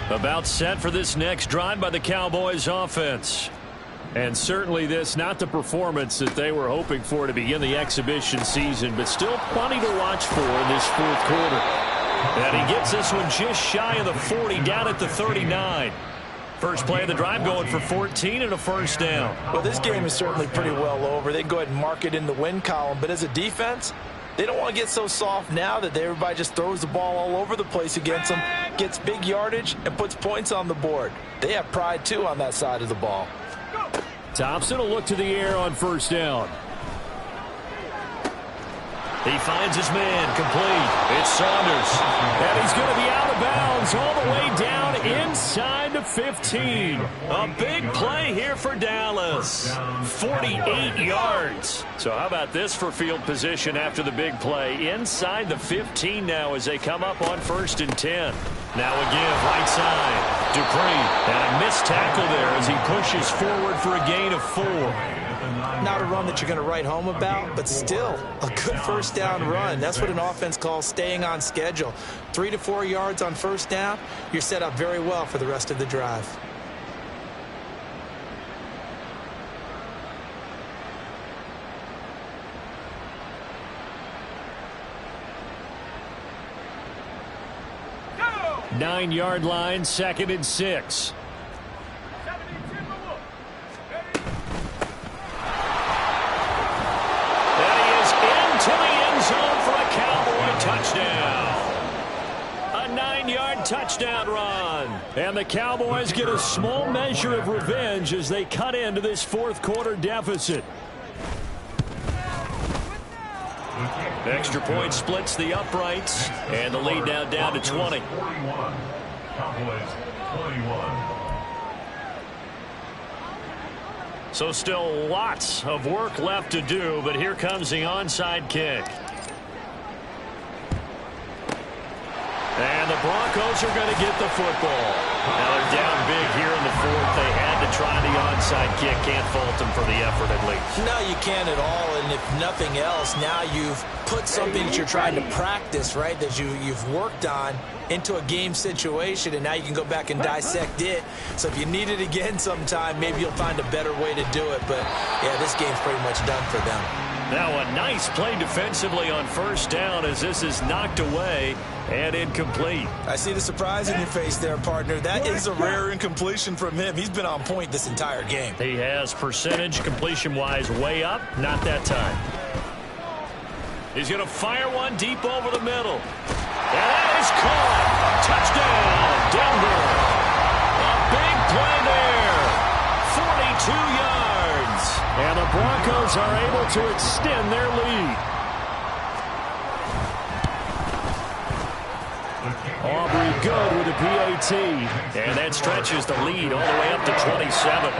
Speaker 4: About set for this next drive by the Cowboys offense. And certainly this, not the performance that they were hoping for to begin the exhibition season, but still plenty to watch for in this fourth quarter. And he gets this one just shy of the 40, down at the 39. First play of the drive going for 14 and a first down.
Speaker 6: Well, this game is certainly pretty well over. They can go ahead and mark it in the win column. But as a defense, they don't want to get so soft now that everybody just throws the ball all over the place against them, gets big yardage, and puts points on the board. They have pride, too, on that side of the ball.
Speaker 4: Thompson will look to the air on first down. He finds his man, complete. It's Saunders. And he's going to be out of bounds all the way down inside the 15. A big play here for Dallas. 48 yards. So how about this for field position after the big play? Inside the 15 now as they come up on 1st and 10. Now a give, right side. Dupree, and a missed tackle there as he pushes forward for a gain of 4.
Speaker 3: Not a run that you're going to write home about, but still a good first down run. That's what an offense calls staying on schedule. 3 to 4 yards on first down, you're set up very well for the rest of the drive.
Speaker 2: Go!
Speaker 4: 9-yard line, 2nd and 6. To the end zone for a Cowboy touchdown. A 9-yard touchdown run. And the Cowboys get a small measure of revenge as they cut into this fourth quarter deficit. Extra point splits the uprights, and the lead now down to 20.
Speaker 5: Cowboys 21.
Speaker 4: So still lots of work left to do, but here comes the onside kick. And the Broncos are going to get the football. Now they're down big here in the fourth. They had to try the onside kick. Can't fault them for the effort at least.
Speaker 3: No, you can't at all, and if nothing else, now you've put something that you're trying to practice, right, that you've worked on into a game situation, and now you can go back and dissect it. So if you need it again sometime, maybe you'll find a better way to do it. But, yeah, this game's pretty much done for them.
Speaker 4: Now a nice play defensively on first down as this is knocked away and incomplete.
Speaker 3: I see the surprise in your face there, partner. That is a rare incompletion from him. He's been on point this entire game.
Speaker 4: He has percentage completion-wise way up. Not that time. He's going to fire one deep over the middle. And that is caught. Touchdown, Denver. A big play there. 42 yards. And the Broncos are able to extend their lead. Aubrey good with a PAT. And that stretches the lead all the way up to 27.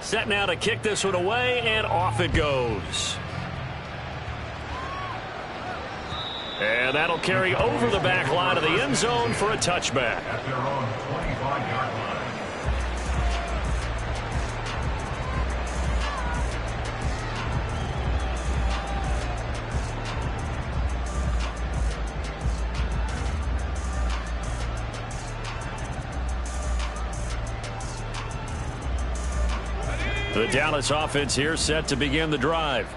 Speaker 4: Set now to kick this one away, and off it goes. And that'll carry over the back line of the end zone for a touchback.
Speaker 5: At their own 25-yard line.
Speaker 4: The Dallas offense here set to begin the drive.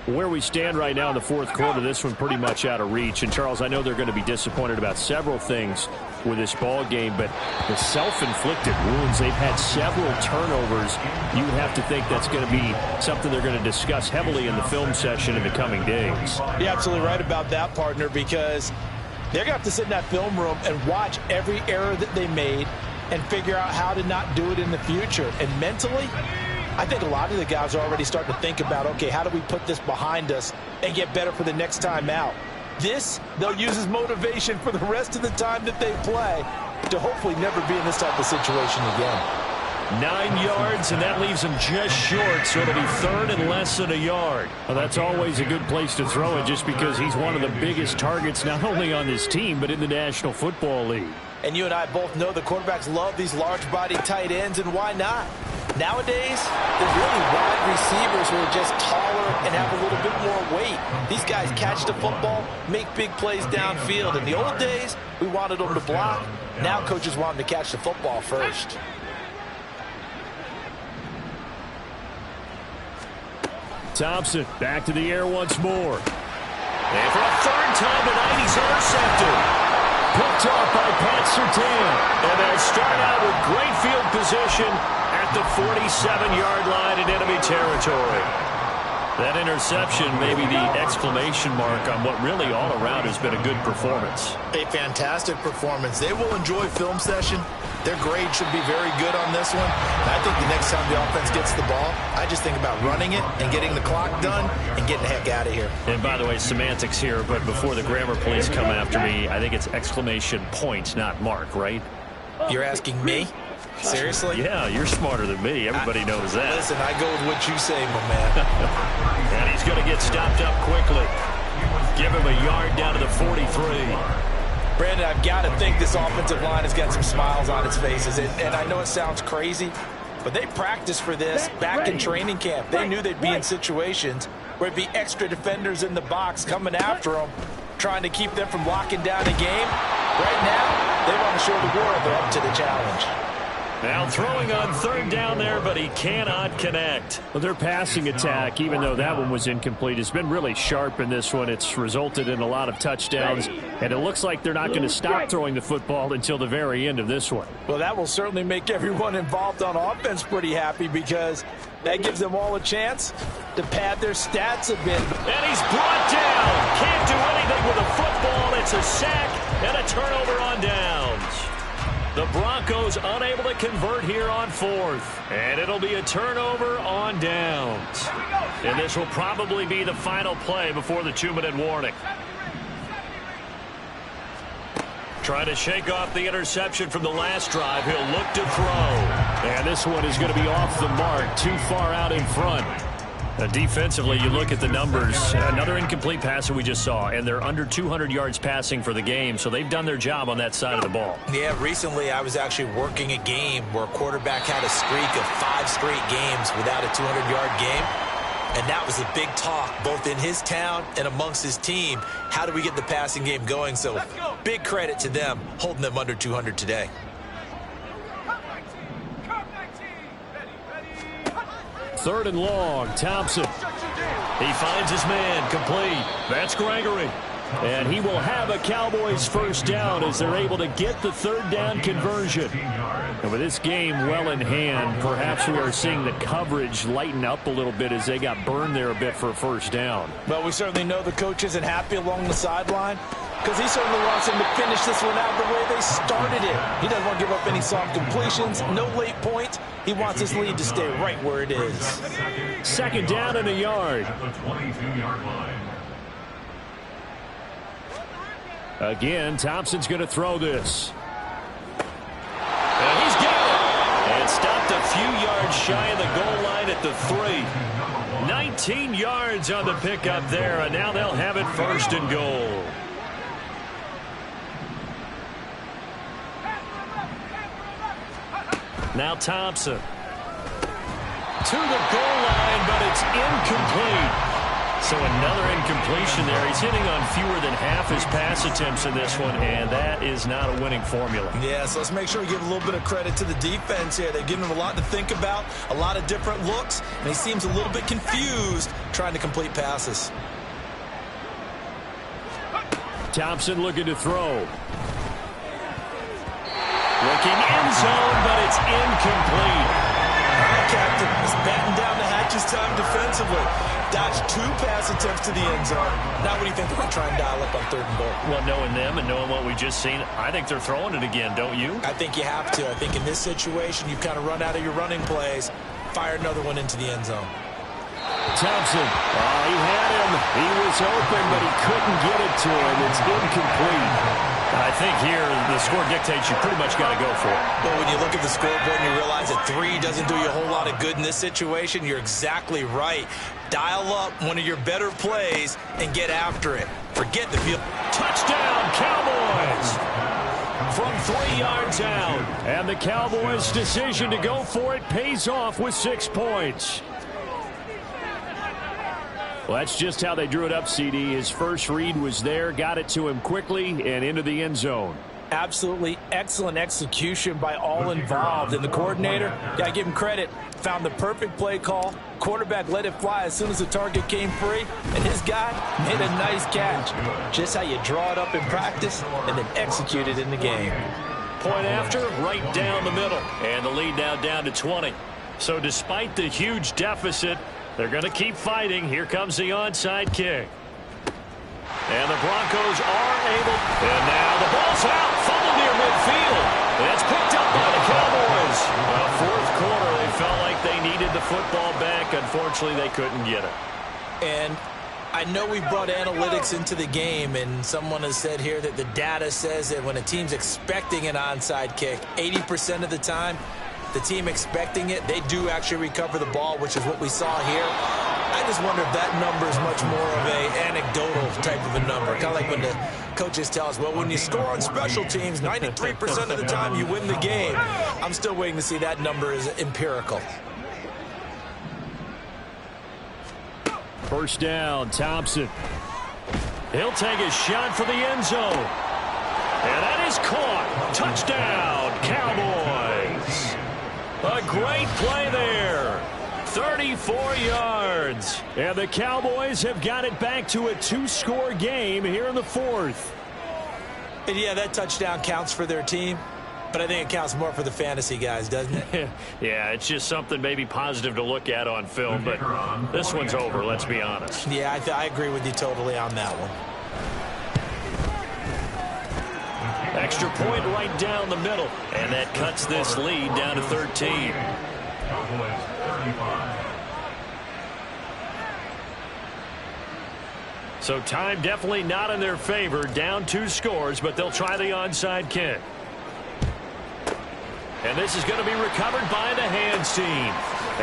Speaker 4: Where we stand right now in the fourth quarter, this one pretty much out of reach. And, Charles, I know they're going to be disappointed about several things with this ball game, but the self-inflicted wounds, they've had several turnovers. You would have to think that's going to be something they're going to discuss heavily in the film session in the coming days.
Speaker 3: You're absolutely right about that, partner, because they're going to have to sit in that film room and watch every error that they made and figure out how to not do it in the future. And mentally, I think a lot of the guys are already starting to think about, okay, how do we put this behind us and get better for the next time out? This, they'll use as motivation for the rest of the time that they play to hopefully never be in this type of situation again.
Speaker 4: 9 yards, and that leaves him just short, so it'll be third and less than a yard. Well, that's always a good place to throw it just because he's one of the biggest targets not only on this team but in the National Football League.
Speaker 3: And you and I both know the quarterbacks love these large-bodied tight ends, and why not? Nowadays, there's really wide receivers who are just taller and have a little bit more weight. These guys catch the football, make big plays downfield. In the old days, we wanted them to block. Now coaches want them to catch the football first.
Speaker 4: Thompson back to the air once more. And for a third time tonight, he's intercepted. Picked off by Pat Surtain. And they'll start out with great field position at the 47-yard line in enemy territory. That interception may be the exclamation mark on what really all around has been a good performance.
Speaker 3: A fantastic performance. They will enjoy film session. Their grade should be very good on this one. And I think the next time the offense gets the ball, I just think about running it and getting the clock done and getting the heck out of here.
Speaker 4: And by the way, semantics here, but before the grammar police come after me, I think it's exclamation point, not mark, right?
Speaker 3: You're asking me? Seriously?
Speaker 4: Yeah, you're smarter than me. Everybody knows that.
Speaker 3: Listen, I go with what you say, my man.
Speaker 4: And he's going to get stopped up quickly. Give him a yard down to the 43.
Speaker 3: Brandon, I've got to think this offensive line has got some smiles on its faces. And I know it sounds crazy, but they practiced for this back in training camp. They knew they'd be in situations where it'd be extra defenders in the box coming after them, trying to keep them from locking down a game. Right now, they want to show the world they're up to the challenge.
Speaker 4: Now throwing on third down there, but he cannot connect. Well, their passing attack, even though that one was incomplete, has been really sharp in this one. It's resulted in a lot of touchdowns, and it looks like they're not going to stop throwing the football until the very end of this one.
Speaker 3: Well, that will certainly make everyone involved on offense pretty happy because that gives them all a chance to pad their stats a bit.
Speaker 4: And he's brought down. Can't do anything with a football. It's a sack and a turnover on downs. The Broncos unable to convert here on fourth. And it'll be a turnover on downs. And this will probably be the final play before the 2-minute warning. Trying to shake off the interception from the last drive. He'll look to throw. And this one is going to be off the mark, too far out in front. Defensively, you look at the numbers. Another incomplete pass that we just saw, and they're under 200 yards passing for the game, so they've done their job on that side of the ball.
Speaker 3: Yeah, recently I was actually working a game where a quarterback had a streak of 5 straight games without a 200-yard game, and that was a big talk both in his town and amongst his team. How do we get the passing game going? So big credit to them holding them under 200 today.
Speaker 4: Third and long, Thompson. He finds his man, complete. That's Gregory. And he will have a Cowboys first down as they're able to get the third down conversion. And with this game well in hand, perhaps we are seeing the coverage lighten up a little bit as they got burned there a bit for a first down.
Speaker 3: Well, we certainly know the coach isn't happy along the sideline because he certainly wants them to finish this one out the way they started it. He doesn't want to give up any soft completions, no late points. He wants his lead to stay right where it is.
Speaker 4: Second down and a yard.
Speaker 5: At the 22-yard line.
Speaker 4: Again, Thompson's going to throw this. And he's got it. And stopped a few yards shy of the goal line at the 3. 19 yards on the pickup there, and now they'll have it first and goal. Now Thompson. To the goal line, but it's incomplete. So another incompletion there. He's hitting on fewer than half his pass attempts in this one, and that is not a winning formula.
Speaker 3: Yeah, so let's make sure we give a little bit of credit to the defense here. They've given him a lot to think about, a lot of different looks, and he seems a little bit confused trying to complete passes.
Speaker 4: Thompson looking to throw. Looking end zone, but it's incomplete.
Speaker 3: All right, Captain, he's batting down the hatches time defensively. Dodged 2 pass attempts to the end zone. Now what do you think they're going to try and dial up on third and goal?
Speaker 4: Well, knowing them and knowing what we just seen, I think they're throwing it again, don't you?
Speaker 3: I think you have to. I think in this situation, you've kind of run out of your running plays. Fire another one into the end zone.
Speaker 4: Thompson. He had him. He was open, but he couldn't get it to him. It's incomplete. I think here the score dictates you pretty much got to go for it.
Speaker 3: Well, when you look at the scoreboard and you realize that 3 doesn't do you a whole lot of good in this situation, you're exactly right. Dial up one of your better plays and get after it. Forget the field.
Speaker 4: Touchdown, Cowboys! from 3 yards out. And the Cowboys' decision to go for it pays off with 6 points. Well, that's just how they drew it up, CD. His first read was there, got it to him quickly, and into the end zone.
Speaker 3: Absolutely excellent execution by all involved. And the coordinator, got to give him credit, found the perfect play call. Quarterback let it fly as soon as the target came free. And his guy made a nice catch. Just how you draw it up in practice and then execute it in the game.
Speaker 4: Point after, right down the middle. And the lead now down to 20. So despite the huge deficit, they're going to keep fighting. Here comes the onside kick. And the Broncos are able. And now the ball's out. Fumble near midfield. And it's picked up by the Cowboys. Fourth quarter, they felt like they needed the football back. Unfortunately, they couldn't get it.
Speaker 3: And I know we brought analytics into the game, and someone has said here that the data says that when a team's expecting an onside kick, 80% of the time, the team expecting it, they do actually recover the ball, which is what we saw here. I just wonder if that number is much more of a anecdotal type of a number. Kind of like when the coaches tell us, well, when you score on special teams, 93% of the time you win the game. I'm still waiting to see that number is empirical.
Speaker 4: First down, Thompson. He'll take a shot for the end zone. And that is caught. Touchdown, Cowboys. A great play there. 34 yards. And the Cowboys have got it back to a 2-score game here in the fourth.
Speaker 3: And yeah, that touchdown counts for their team, but I think it counts more for the fantasy guys, doesn't it?
Speaker 4: Yeah, it's just something maybe positive to look at on film, but this one's over, let's be honest.
Speaker 3: Yeah, I agree with you totally on that one.
Speaker 4: Extra point right down the middle, and that cuts this lead down to 13.
Speaker 5: Cowboys 35.
Speaker 4: So time definitely not in their favor. Down 2 scores, but they'll try the onside kick. And this is going to be recovered by the hands team.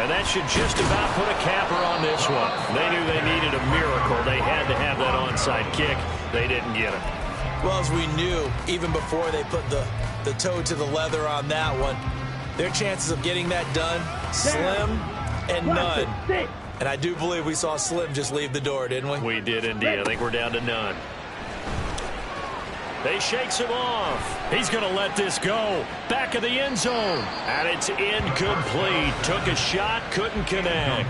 Speaker 4: And that should just about put a capper on this one. They knew they needed a miracle. They had to have that onside kick. They didn't get it.
Speaker 3: Well, as we knew, even before they put the toe to the leather on that one, their chances of getting that done, slim and none. And I do believe we saw Slim just leave the door, didn't we?
Speaker 4: We did indeed. I think we're down to none. They shakes him off. He's going to let this go. Back of the end zone. And it's incomplete. Took a shot, couldn't connect.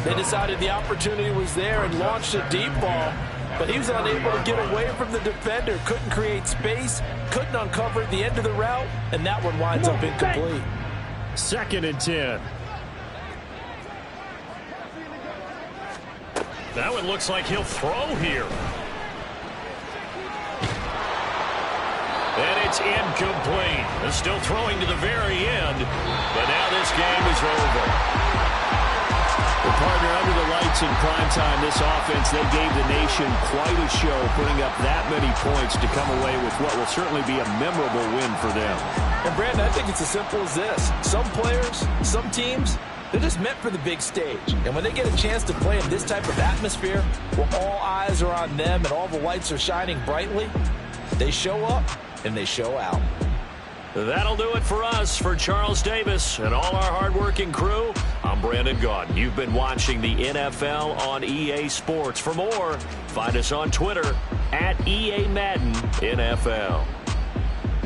Speaker 3: They decided the opportunity was there and launched a deep ball. But he was unable to get away from the defender. Couldn't create space. Couldn't uncover at the end of the route. And that one winds up incomplete.
Speaker 4: 2nd and 10. That one looks like he'll throw here. And it's incomplete. They're still throwing to the very end. But now this game is over. Well, partner, under the lights in prime time, this offense, they gave the nation quite a show, putting up that many points to come away with what will certainly be a memorable win for them.
Speaker 3: And, Brandon, I think it's as simple as this. Some players, some teams, they're just meant for the big stage. And when they get a chance to play in this type of atmosphere, where all eyes are on them and all the lights are shining brightly, they show up and they show out.
Speaker 4: That'll do it for us. For Charles Davis and all our hardworking crew, I'm Brandon Gaudin. You've been watching the NFL on EA Sports. For more, find us on Twitter at EA Madden NFL.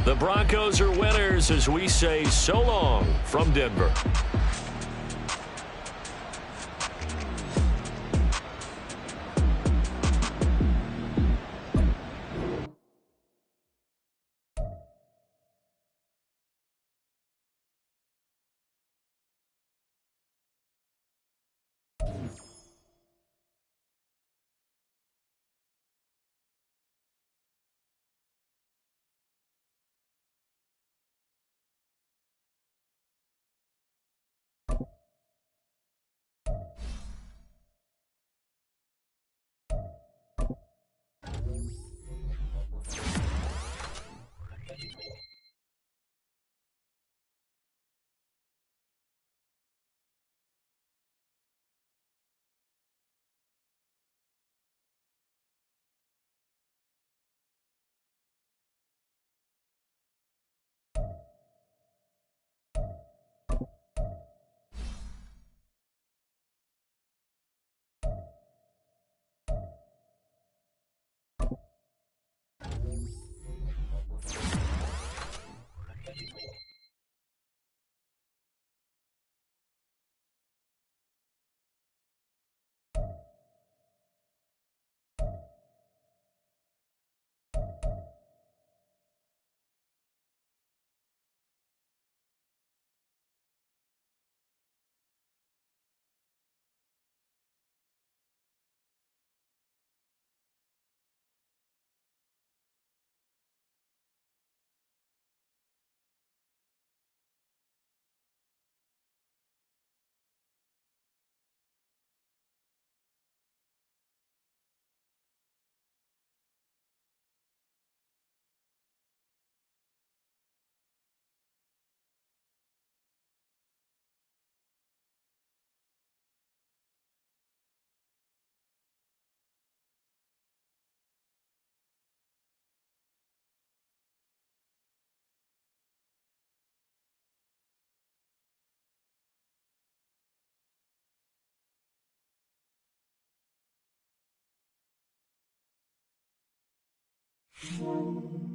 Speaker 4: The Broncos are winners as we say so long from Denver.
Speaker 5: 10.